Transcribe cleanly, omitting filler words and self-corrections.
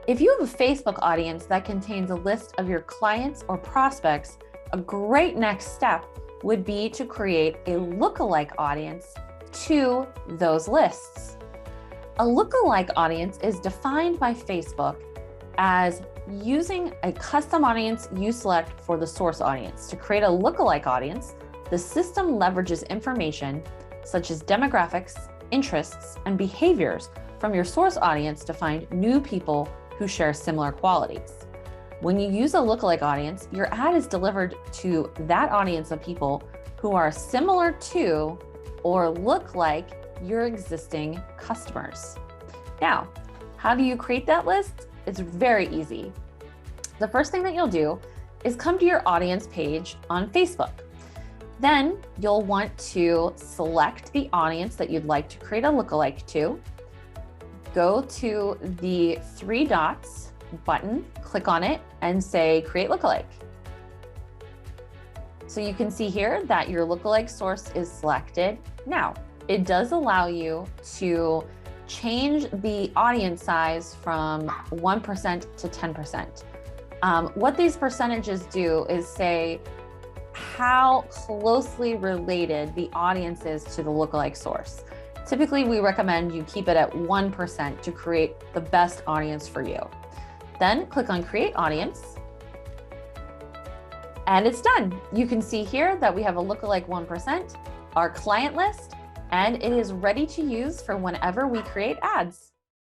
If you have a Facebook audience that contains a list of your clients or prospects, a great next step would be to create a lookalike audience to those lists. A lookalike audience is defined by Facebook as using a custom audience you select for the source audience. To create a lookalike audience, the system leverages information such as demographics, interests, and behaviors from your source audience to find new people who share similar qualities. When you use a lookalike audience, your ad is delivered to that audience of people who are similar to or look like your existing customers. Now, how do you create that list? It's very easy. The first thing that you'll do is come to your audience page on Facebook. Then you'll want to select the audience that you'd like to create a lookalike to. Go to the 3 dots button, click on it, and say Create Lookalike. So you can see here that your lookalike source is selected. Now, it does allow you to change the audience size from 1% to 10%. What these percentages do is say how closely related the audience is to the lookalike source. Typically, we recommend you keep it at 1% to create the best audience for you. Then click on Create Audience, and it's done. You can see here that we have a lookalike 1%, our client list, and it is ready to use for whenever we create ads.